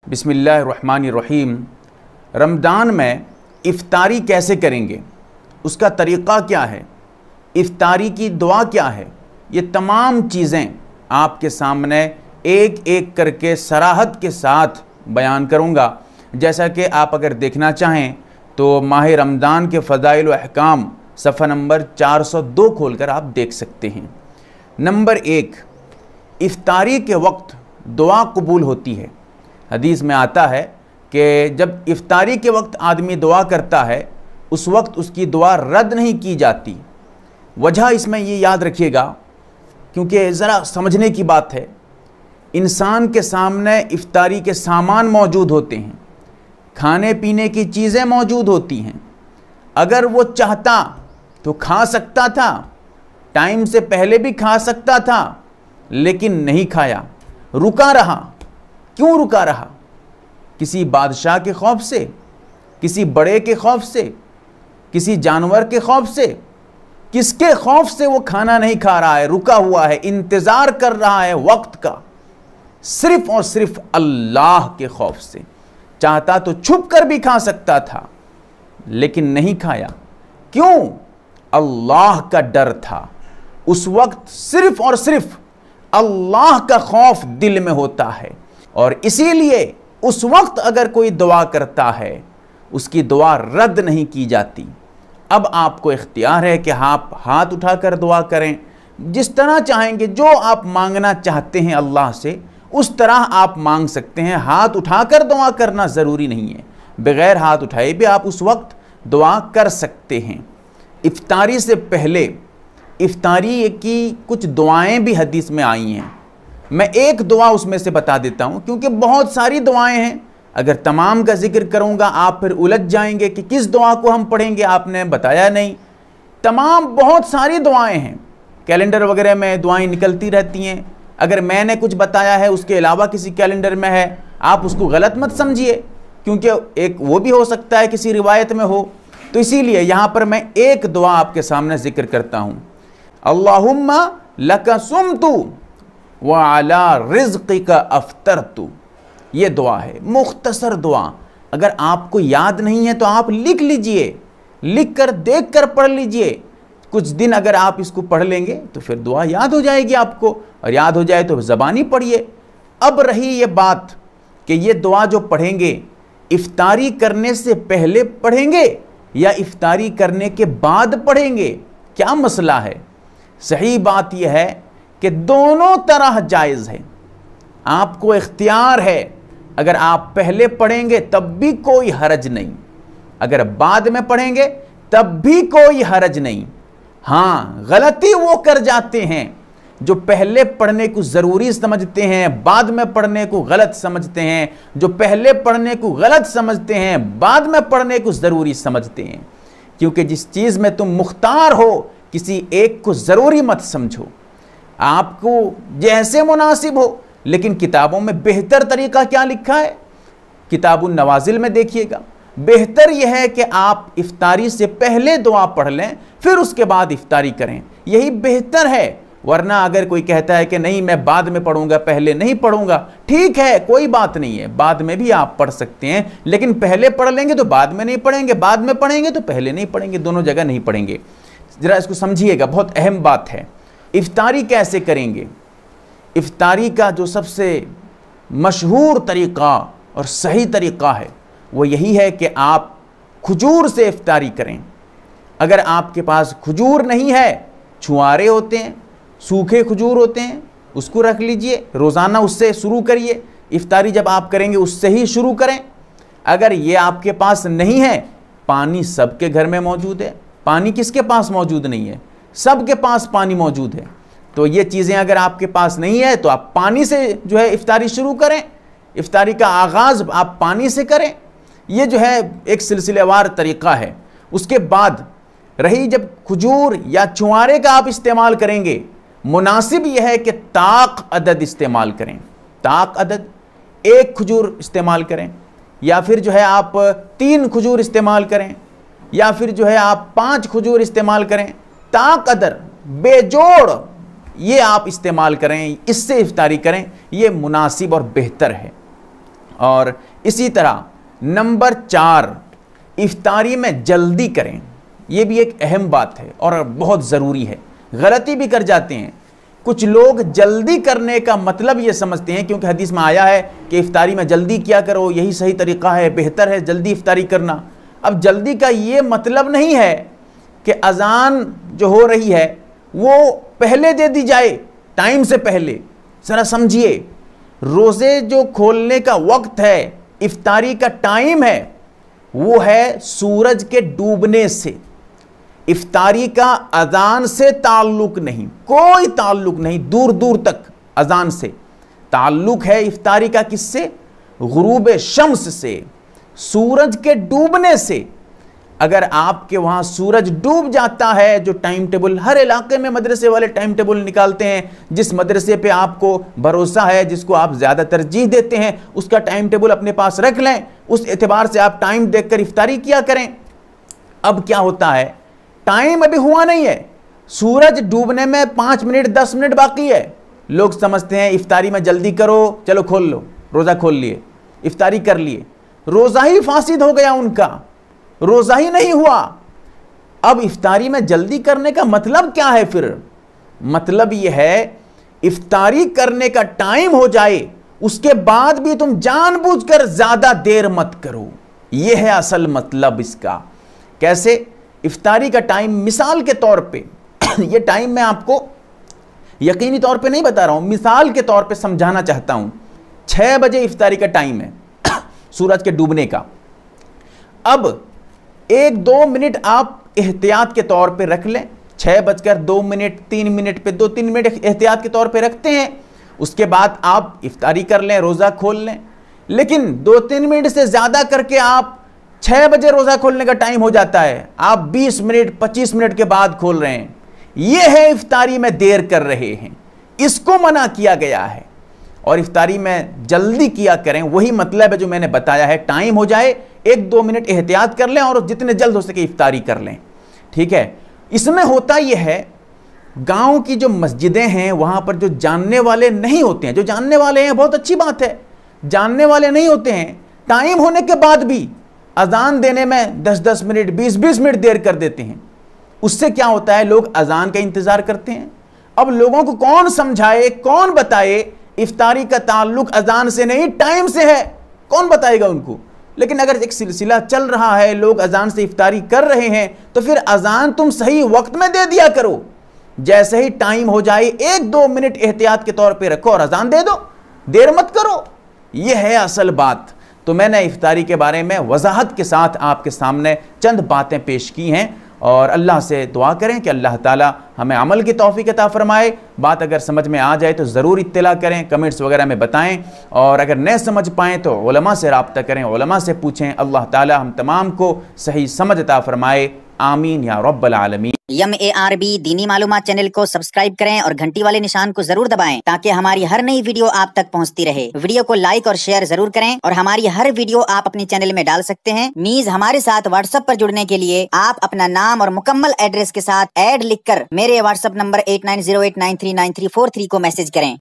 बिस्मिल्लाहिर्रहमानिर्रहीम। रमज़ान में इफ़्तारी कैसे करेंगे, उसका तरीक़ा क्या है, इफ़्तारी की दुआ क्या है, ये तमाम चीज़ें आपके सामने एक एक करके सराहत के साथ बयान करूँगा। जैसा कि आप अगर देखना चाहें तो माह रमज़ान के फ़ज़ाइल व अहकाम सफ़ा नंबर 402 खोलकर आप देख सकते हैं। नंबर 1, इफ़्तारी के वक्त दुआ कबूल होती है। हदीस में आता है कि जब इफ़्तारी के वक्त आदमी दुआ करता है उस वक्त उसकी दुआ रद्द नहीं की जाती। वजह इसमें ये याद रखिएगा, क्योंकि ज़रा समझने की बात है। इंसान के सामने इफ़्तारी के सामान मौजूद होते हैं, खाने पीने की चीज़ें मौजूद होती हैं। अगर वो चाहता तो खा सकता था, टाइम से पहले भी खा सकता था, लेकिन नहीं खाया, रुका रहा। क्यों रुका रहा? किसी बादशाह के खौफ से, किसी बड़े के खौफ से, किसी जानवर के खौफ से, किसके खौफ से वो खाना नहीं खा रहा है, रुका हुआ है, इंतज़ार कर रहा है वक्त का? सिर्फ और सिर्फ अल्लाह के खौफ से। चाहता तो छुप कर भी खा सकता था, लेकिन नहीं खाया। क्यों? अल्लाह का डर था। उस वक्त सिर्फ और सिर्फ अल्लाह का खौफ दिल में होता है, और इसीलिए उस वक्त अगर कोई दुआ करता है उसकी दुआ रद्द नहीं की जाती। अब आपको इख्तियार है कि आप हाथ उठाकर दुआ करें, जिस तरह चाहेंगे, जो आप मांगना चाहते हैं अल्लाह से उस तरह आप मांग सकते हैं। हाथ उठाकर दुआ करना ज़रूरी नहीं है, बग़ैर हाथ उठाए भी आप उस वक्त दुआ कर सकते हैं। इफ्तारी से पहले इफ्तारी की कुछ दुआएं भी हदीस में आई हैं। मैं एक दुआ उसमें से बता देता हूं, क्योंकि बहुत सारी दुआएं हैं। अगर तमाम का जिक्र करूंगा आप फिर उलझ जाएंगे कि किस दुआ को हम पढ़ेंगे, आपने बताया नहीं। तमाम बहुत सारी दुआएं हैं, कैलेंडर वगैरह में दुआएं निकलती रहती हैं। अगर मैंने कुछ बताया है उसके अलावा किसी कैलेंडर में है, आप उसको गलत मत समझिए, क्योंकि एक वो भी हो सकता है किसी रिवायत में हो। तो इसीलिए यहाँ पर मैं एक दुआ आपके सामने जिक्र करता हूँ। अल्लाहुम्मा लका सुमतु व अला रिज़्क़िका अफ़्तरतु। ये दुआ है, मुख्तसर दुआ। अगर आपको याद नहीं है तो आप लिख लीजिए, लिख कर देख कर पढ़ लीजिए। कुछ दिन अगर आप इसको पढ़ लेंगे तो फिर दुआ याद हो जाएगी आपको, और याद हो जाए तो ज़बानी पढ़िए। अब रही ये बात कि ये दुआ जो पढ़ेंगे इफ़्तारी करने से पहले पढ़ेंगे या इफ़्तारी करने के बाद पढ़ेंगे, क्या मसला है? सही बात यह है कि दोनों तरह जायज़ है। आपको इख्तियार है, अगर आप पहले पढ़ेंगे तब भी कोई हरज नहीं, अगर बाद में पढ़ेंगे तब भी कोई हरज नहीं। हाँ, गलती वो कर जाते हैं जो पहले पढ़ने को ज़रूरी समझते हैं, बाद में पढ़ने को गलत समझते हैं। जो पहले पढ़ने को गलत समझते हैं, बाद में पढ़ने को ज़रूरी समझते हैं। क्योंकि जिस चीज़ में तुम मुख्तार हो, किसी एक को ज़रूरी मत समझो, आपको जैसे मुनासिब हो। लेकिन किताबों में बेहतर तरीका क्या लिखा है, किताबुन नवाजिल में देखिएगा। बेहतर यह है कि आप इफ्तारी से पहले दुआ पढ़ लें, फिर उसके बाद इफ्तारी करें, यही बेहतर है। वरना अगर कोई कहता है कि नहीं मैं बाद में पढ़ूंगा, पहले नहीं पढ़ूंगा, ठीक है, कोई बात नहीं है, बाद में भी आप पढ़ सकते हैं। लेकिन पहले पढ़ लेंगे तो बाद में नहीं पढ़ेंगे, बाद में पढ़ेंगे तो पहले नहीं पढ़ेंगे, दोनों जगह नहीं पढ़ेंगे। ज़रा इसको समझिएगा, बहुत अहम बात है। इफ्तारी कैसे करेंगे? इफ्तारी का जो सबसे मशहूर तरीक़ा और सही तरीक़ा है वो यही है कि आप खजूर से इफ्तारी करें। अगर आपके पास खजूर नहीं है, छुआरे होते हैं, सूखे खजूर होते हैं, उसको रख लीजिए, रोज़ाना उससे शुरू करिए। इफ्तारी जब आप करेंगे उससे ही शुरू करें। अगर ये आपके पास नहीं है, पानी सबके घर में मौजूद है। पानी किसके पास मौजूद नहीं है? सबके पास पानी मौजूद है। तो ये चीज़ें अगर आपके पास नहीं है तो आप पानी से जो है इफ्तारी शुरू करें। इफ्तारी का आगाज़ आप पानी से करें। ये जो है एक सिलसिलेवार तरीक़ा है। उसके बाद रही जब खजूर या छुआरे का आप इस्तेमाल करेंगे, मुनासिब यह है कि ताक अदद इस्तेमाल करें। ताक अदद, एक खजूर इस्तेमाल करें, या फिर जो है आप 3 खजूर इस्तेमाल करें, या फिर जो है आप 5 खजूर इस्तेमाल करें। ताक अदर, बेजोड़ ये आप इस्तेमाल करें, इससे इफ्तारी करें, ये मुनासिब और बेहतर है। और इसी तरह नंबर 4, इफ्तारी में जल्दी करें। यह भी एक अहम बात है और बहुत ज़रूरी है। गलती भी कर जाते हैं कुछ लोग, जल्दी करने का मतलब ये समझते हैं, क्योंकि हदीस में आया है कि इफ्तारी में जल्दी किया करो, यही सही तरीका है, बेहतर है जल्दी इफ्तारी करना। अब जल्दी का ये मतलब नहीं है कि अजान जो हो रही है वो पहले दे दी जाए, टाइम से पहले। जरा समझिए, रोज़े जो खोलने का वक्त है, इफ्तारी का टाइम है, वो है सूरज के डूबने से। इफ्तारी का अजान से ताल्लुक नहीं, कोई ताल्लुक नहीं, दूर दूर तक अजान से ताल्लुक है। इफ्तारी का किससे? गुरूब शम्स से, सूरज के डूबने से। अगर आपके वहां सूरज डूब जाता है, जो टाइम टेबल हर इलाके में मदरसे वाले टाइम टेबल निकालते हैं, जिस मदरसे पे आपको भरोसा है, जिसको आप ज़्यादा तरजीह देते हैं, उसका टाइम टेबल अपने पास रख लें, उस एतबार से आप टाइम देखकर इफ्तारी किया करें। अब क्या होता है, टाइम अभी हुआ नहीं है, सूरज डूबने में 5 मिनट 10 मिनट बाकी है। लोग समझते हैं इफ्तारी में जल्दी करो, चलो खोल लो, रोज़ा खोल लिए, इफ्तारी कर लिए, रोज़ा ही फासिद हो गया उनका, रोज़ा ही नहीं हुआ। अब इफ्तारी में जल्दी करने का मतलब क्या है फिर? मतलब यह है, इफ्तारी करने का टाइम हो जाए, उसके बाद भी तुम जानबूझकर ज़्यादा देर मत करो। यह है असल मतलब इसका। कैसे? इफ्तारी का टाइम, मिसाल के तौर पे यह टाइम मैं आपको यकीनी तौर पे नहीं बता रहा हूं, मिसाल के तौर पे समझाना चाहता हूं। 6 बजे इफ्तारी का टाइम है सूरज के डूबने का। अब 1-2 मिनट आप एहतियात के तौर पे रख लें, 6:02 3 मिनट पे 2-3 मिनट एहतियात के तौर पे रखते हैं। उसके बाद आप इफ्तारी कर लें, रोज़ा खोल लें। लेकिन 2-3 मिनट से ज़्यादा करके आप 6 बजे रोज़ा खोलने का टाइम हो जाता है, आप 20 मिनट 25 मिनट के बाद खोल रहे हैं। यह है इफ्तारी में देर कर रहे हैं, इसको मना किया गया है। और इफ्तारी में जल्दी किया करें, वही मतलब है जो मैंने बताया है। टाइम हो जाए, 1-2 मिनट एहतियात कर लें और जितने जल्द हो सके इफ्तारी कर लें, ठीक है। इसमें होता यह है, गांव की जो मस्जिदें हैं वहां पर जो जानने वाले नहीं होते हैं, जो जानने वाले हैं बहुत अच्छी बात है, जानने वाले नहीं होते हैं, टाइम होने के बाद भी अजान देने में 10-10 मिनट 20-20 मिनट देर कर देते हैं। उससे क्या होता है, लोग अजान का इंतजार करते हैं। अब लोगों को कौन समझाए, कौन बताए इफ्तारी का ताल्लुक अजान से नहीं टाइम से है, कौन बताएगा उनको? लेकिन अगर एक सिलसिला चल रहा है, लोग अजान से इफ्तारी कर रहे हैं, तो फिर अजान तुम सही वक्त में दे दिया करो। जैसे ही टाइम हो जाए 1-2 मिनट एहतियात के तौर पे रखो और अजान दे दो, देर मत करो। यह है असल बात। तो मैंने इफ्तारी के बारे में वजाहत के साथ आपके सामने चंद बातें पेश की हैं, और अल्लाह से दुआ करें कि अल्लाह ताला हमें अमल की तौफीक अता फरमाए। बात अगर समझ में आ जाए तो ज़रूर इत्तला करें, कमेंट्स वगैरह में बताएं, और अगर नहीं समझ पाएँ तो उलमा से रब्ता करें, उलमा से पूछें। अल्लाह ताला हम तमाम को सही समझ अता फरमाए। आमीन या रब्बल आलमीन। MARB दीनी मालूमात चैनल को सब्सक्राइब करें और घंटी वाले निशान को जरूर दबाएं, ताकि हमारी हर नई वीडियो आप तक पहुंचती रहे। वीडियो को लाइक और शेयर जरूर करें, और हमारी हर वीडियो आप अपने चैनल में डाल सकते हैं। मीज हमारे साथ व्हाट्सएप पर जुड़ने के लिए आप अपना नाम और मुकम्मल एड्रेस के साथ ऐड लिखकर मेरे व्हाट्सएप नंबर 8908939343 को मैसेज करें।